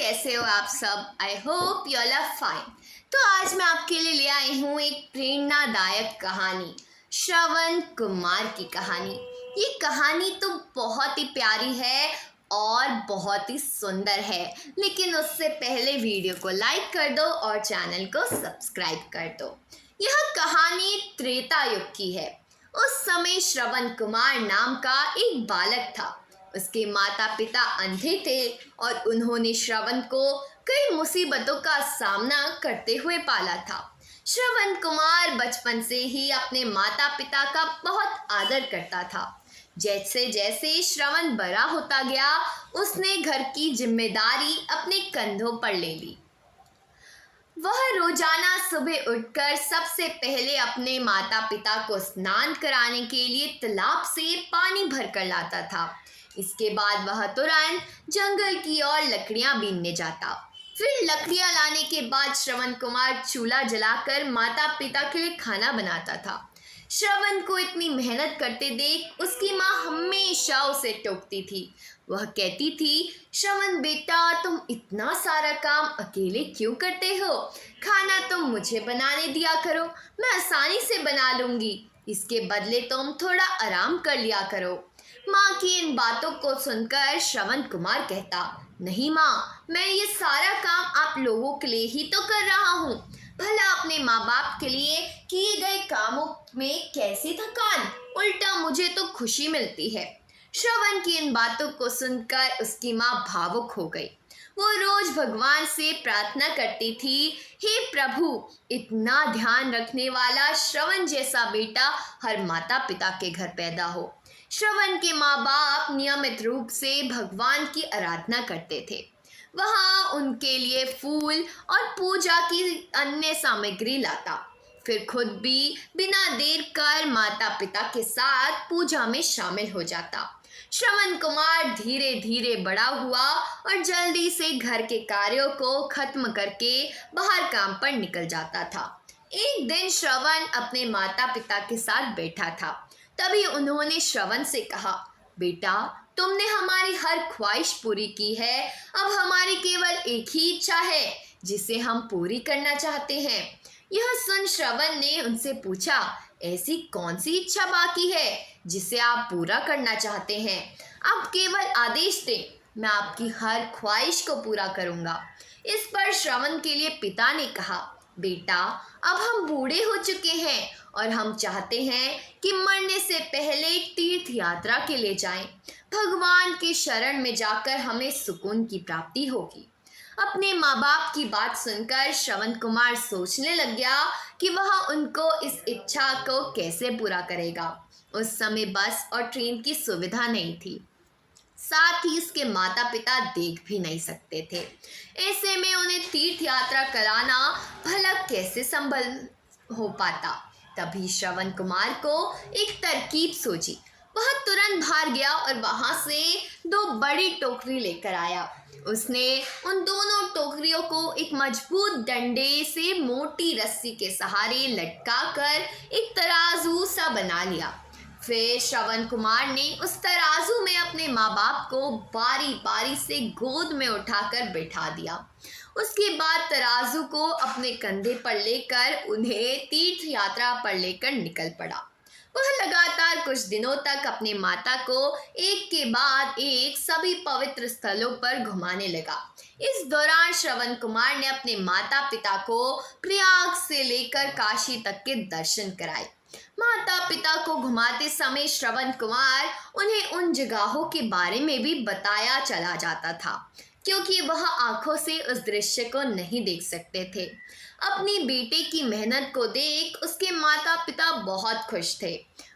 कैसे हो आप सब। I hope you all are fine. तो आज मैं आपके लिए ले आई हूँ एक प्रेरणादायक कहानी, श्रवण कुमार की कहानी। ये कहानी तो बहुत ही प्यारी है और बहुत ही सुंदर है, लेकिन उससे पहले वीडियो को लाइक कर दो और चैनल को सब्सक्राइब कर दो। यह कहानी त्रेता युग की है। उस समय श्रवण कुमार नाम का एक बालक था। उसके माता पिता अंधे थे और उन्होंने श्रवण को कई मुसीबतों का सामना करते हुए पाला था। श्रवण कुमार बचपन से ही अपने माता पिता का बहुत आदर करता था। जैसे जैसे श्रवण बड़ा होता गया, उसने घर की जिम्मेदारी अपने कंधों पर ले ली। वह रोजाना सुबह उठकर सबसे पहले अपने माता पिता को स्नान कराने के लिए तालाब से पानी भर कर लाता था। इसके बाद वह तुरंत जंगल की ओर लकड़ियां बीनने जाता। फिर लकड़ियां लाने के बाद श्रवण कुमार चूल्हा जलाकर माता पिता के लिए खाना बनाता था। श्रवण को इतनी मेहनत करते देख उसकी माँ हमेशा उसे टोकती थी। वह कहती थी, श्रवण बेटा, तुम इतना सारा काम अकेले क्यों करते हो? खाना तुम मुझे बनाने दिया करो, मैं आसानी से बना लूंगी। इसके बदले तुम थोड़ा आराम कर लिया करो। माँ की इन बातों को सुनकर श्रवण कुमार कहता, नहीं माँ, मैं ये सारा काम आप लोगों के लिए ही तो कर रहा हूँ। भला अपने माँ बाप के लिए किए गए कामों में कैसी थकान, उल्टा मुझे तो खुशी मिलती है। श्रवण की इन बातों को सुनकर उसकी माँ भावुक हो गई। वो रोज भगवान से प्रार्थना करती थी, हे प्रभु, इतना ध्यान रखने वाला श्रवण जैसा बेटा हर माता पिता के घर पैदा हो। श्रवण के माँ बाप नियमित रूप से भगवान की आराधना करते थे। वहाँ उनके लिए फूल और पूजा की अन्य सामग्री लाता, फिर खुद भी बिना देर कर माता पिता के साथ पूजा में शामिल हो जाता। श्रवण कुमार धीरे धीरे बड़ा हुआ और जल्दी से घर के कार्यों को खत्म करके बाहर काम पर निकल जाता था। एक दिन श्रवण अपने माता पिता के साथ बैठा था। तभी उन्होंने श्रवण से कहा, बेटा, तुमने हमारी हर ख्वाहिश पूरी की है। अब हमारी केवल एक ही इच्छा है जिसे हम पूरी करना चाहते हैं। यह सुन श्रवण ने उनसे पूछा, ऐसी कौन सी इच्छा बाकी है जिसे आप पूरा करना चाहते हैं? आप केवल आदेश दें, मैं आपकी हर ख्वाहिश को पूरा करूंगा। इस पर श्रवण के लिए पिता ने कहा, बेटा, अब हम बूढ़े हो चुके हैं और हम चाहते हैं कि मरने से पहले तीर्थ यात्रा के लिए जाएं। भगवान के शरण में जाकर हमें सुकून की प्राप्ति होगी। अपने माँ बाप की बात सुनकर श्रवण कुमार सोचने लग गया कि वह उनको इस इच्छा को कैसे पूरा करेगा। उस समय बस और ट्रेन की सुविधा नहीं थी, साथ ही उसके माता पिता देख भी नहीं सकते थे। ऐसे में उन्हें तीर्थ यात्रा कराना भला कैसे संभल हो पाता। तभी श्रवण कुमार को एक तरकीब सूझी। वह तुरंत बाहर गया और वहां से 2 बड़ी टोकरी लेकर आया। उसने उन दोनों टोकरियों को एक मजबूत डंडे से मोटी रस्सी के सहारे लटकाकर एक तराजू सा बना लिया। फिर श्रवण कुमार ने उस तराजू में अपने माँ बाप को बारी बारी से गोद में उठाकर बैठा दिया। उसके बाद तराजू को अपने कंधे पर लेकर उन्हें तीर्थ यात्रा पर लेकर निकल पड़ा। वह लगातार कुछ दिनों तक अपने माता को एक के बाद एक सभी पवित्र स्थलों पर घुमाने लगा। इस दौरान श्रवण कुमार ने अपने माता पिता को प्रयाग से लेकर काशी तक के दर्शन कराए। माता पिता को घुमाते समय श्रवण कुमार उन्हें उन जगहों के बारे में भी बताया चला जाता था, क्योंकि वह आंखों से उस दृश्य को नहीं देख सकते थे। अपनी बेटे की मेहनत को देख उसके माता पिता बहुत खुश थे।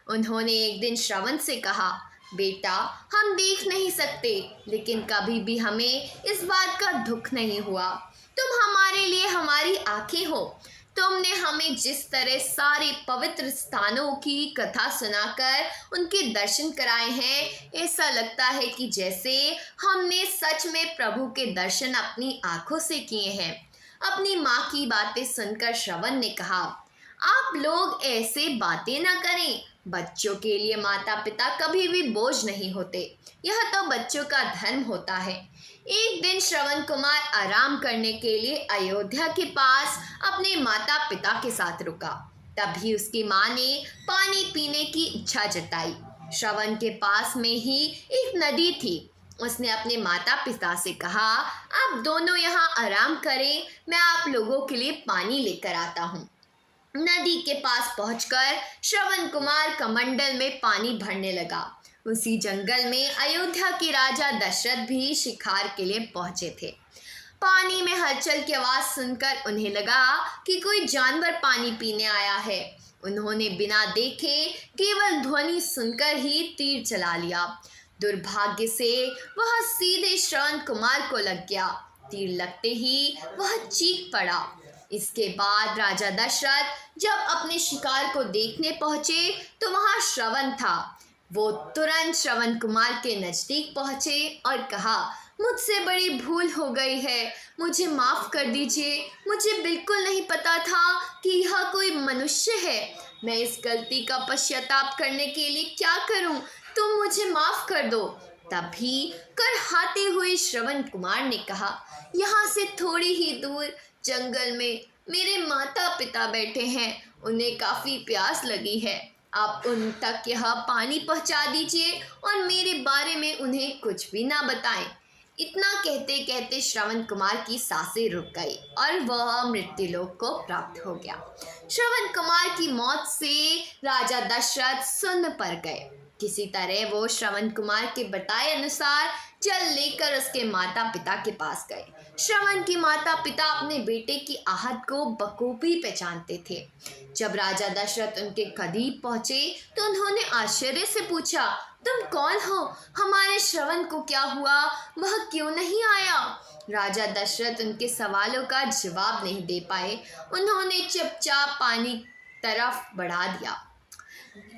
उन्होंने एक दिन श्रवण से कहा, बेटा, हम देख नहीं सकते, लेकिन कभी भी हमें इस बात का दुख नहीं हुआ। तुम हमारे लिए हमारी आंखें हो। तुमने हमें जिस तरह सारे पवित्र स्थानों की कथा सुनाकर उनके दर्शन कराए हैं, ऐसा लगता है कि जैसे हमने सच में प्रभु के दर्शन अपनी आंखों से किए हैं। अपनी माँ की बातें सुनकर श्रवण ने कहा, आप लोग ऐसे बातें न करें। बच्चों के लिए माता पिता कभी भी बोझ नहीं होते। यह तो बच्चों का धर्म होता है। एक दिन श्रवण कुमार आराम करने के लिए अयोध्या के पास अपने माता पिता के साथ रुका। तभी उसकी माँ ने पानी पीने की इच्छा जताई। श्रवण के पास में ही एक नदी थी। उसने अपने माता पिता से कहा, आप दोनों यहाँ आराम करें, मैं आप लोगों के लिए पानी लेकर आता हूँ। नदी के पास पहुंचकर श्रवण कुमार कमंडल में पानी भरने लगा। उसी जंगल में अयोध्या के राजा दशरथ भी शिकार के लिए पहुंचे थे। पानी में हलचल की आवाज सुनकर उन्हें लगा कि कोई जानवर पानी पीने आया है। उन्होंने बिना देखे केवल ध्वनि सुनकर ही तीर चला लिया। दुर्भाग्य से वह सीधे श्रवण कुमार को लग गया। तीर लगते ही वह चीख पड़ा। इसके बाद राजा दशरथ जब अपने शिकार को देखने पहुंचे तो वहां श्रवण था। वो तुरंत श्रवण कुमार के नजदीक पहुंचे और कहा, मुझसे बड़ी भूल हो गई है, मुझे माफ़ कर दीजिए। मुझे बिल्कुल नहीं पता था कि यह कोई मनुष्य है। मैं इस गलती का पश्चाताप करने के लिए क्या करूं? तुम मुझे माफ़ कर दो। तभी करहाते हुए श्रवण कुमार ने कहा, यहाँ से थोड़ी ही दूर जंगल में मेरे माता पिता बैठे हैं, उन्हें काफ़ी प्यास लगी है। आप उन तक यह पानी पहुंचा दीजिए और मेरे बारे में उन्हें कुछ भी ना बताएं। इतना कहते कहते श्रवण कुमार की सांसें रुक गई और वह मृत्युलोक को प्राप्त हो गया। श्रवण कुमार की मौत से राजा दशरथ सुन्न पड़ गए। किसी तरह वो श्रवण कुमार के बताए अनुसार जल लेकर उसके माता पिता के पास गए। श्रवण की माता पिता अपने बेटे की आहट को बखूबी पहचानते थे। जब राजा दशरथ उनके करीब पहुंचे तो उन्होंने आश्चर्य से पूछा, तुम कौन हो? हमारे श्रवण को क्या हुआ? वह क्यों नहीं आया? राजा दशरथ उनके सवालों का जवाब नहीं दे पाए। उन्होंने चुपचाप पानी तरफ बढ़ा दिया।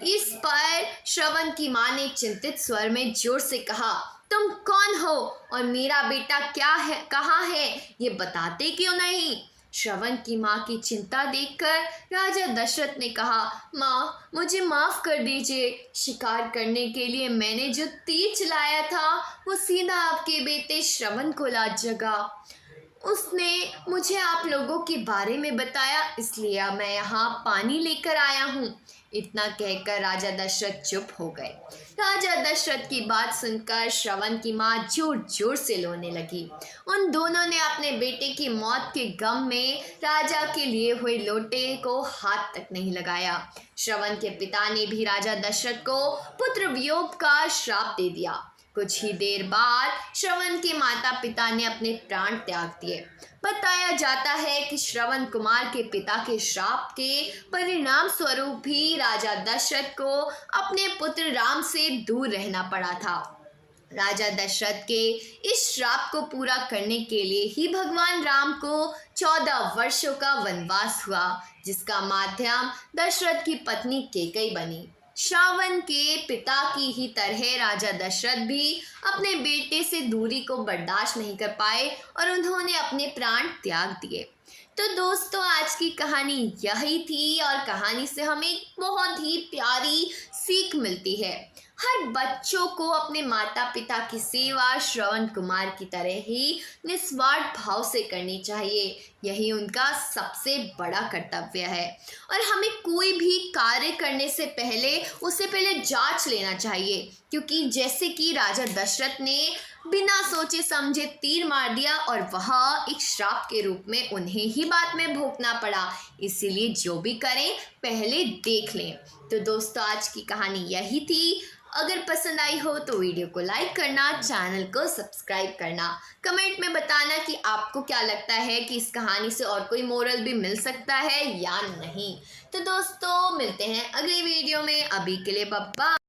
इस पर श्रवण की माँ ने चिंतित स्वर में जोर से कहा, तुम कौन हो और मेरा बेटा क्या है, कहाँ है, ये बताते क्यों नहीं? श्रवण की माँ की चिंता देखकर राजा दशरथ ने कहा, माँ मुझे माफ़ कर दीजिए। शिकार करने के लिए मैंने जो तीर चलाया था वो सीधा आपके बेटे श्रवण को ला जगा। उसने मुझे आप लोगों के बारे में बताया, इसलिए मैं यहाँ पानी लेकर आया हूँ। इतना कहकर राजा दशरथ चुप हो गए। राजा दशरथ की बात सुनकर श्रवण की माँ जोर जोर से रोने लगी। उन दोनों ने अपने बेटे की मौत के गम में राजा के लिए हुए लोटे को हाथ तक नहीं लगाया। श्रवण के पिता ने भी राजा दशरथ को पुत्र वियोग का श्राप दे दिया। कुछ ही देर बाद श्रवण के माता पिता ने अपने प्राण त्याग दिए। बताया जाता है कि श्रवण कुमार के पिता के श्राप के परिणाम स्वरूप ही राजा दशरथ को अपने पुत्र राम से दूर रहना पड़ा था। राजा दशरथ के इस श्राप को पूरा करने के लिए ही भगवान राम को 14 वर्षों का वनवास हुआ, जिसका माध्यम दशरथ की पत्नी कैकेयी बनी। श्रवण के पिता की ही तरह राजा दशरथ भी अपने बेटे से दूरी को बर्दाश्त नहीं कर पाए और उन्होंने अपने प्राण त्याग दिए। तो दोस्तों आज की कहानी यही थी और कहानी से हमें बहुत ही प्यारी सीख मिलती है। हर बच्चों को अपने माता पिता की सेवा श्रवण कुमार की तरह ही निस्वार्थ भाव से करनी चाहिए। यही उनका सबसे बड़ा कर्तव्य है और हमें कोई भी कार्य करने से पहले उससे पहले जांच लेना चाहिए, क्योंकि जैसे कि राजा दशरथ ने बिना सोचे समझे तीर मार दिया और वह एक श्राप के रूप में उन्हें ही बाद में भोगना पड़ा। इसीलिए जो भी करें पहले देख लें। तो दोस्तों आज की कहानी यही थी। अगर पसंद आई हो तो वीडियो को लाइक करना, चैनल को सब्सक्राइब करना, कमेंट में बताना कि आपको क्या लगता है कि इस कहानी से और कोई मोरल भी मिल सकता है या नहीं। तो दोस्तों मिलते हैं अगली वीडियो में। अभी के लिए बाय बाय।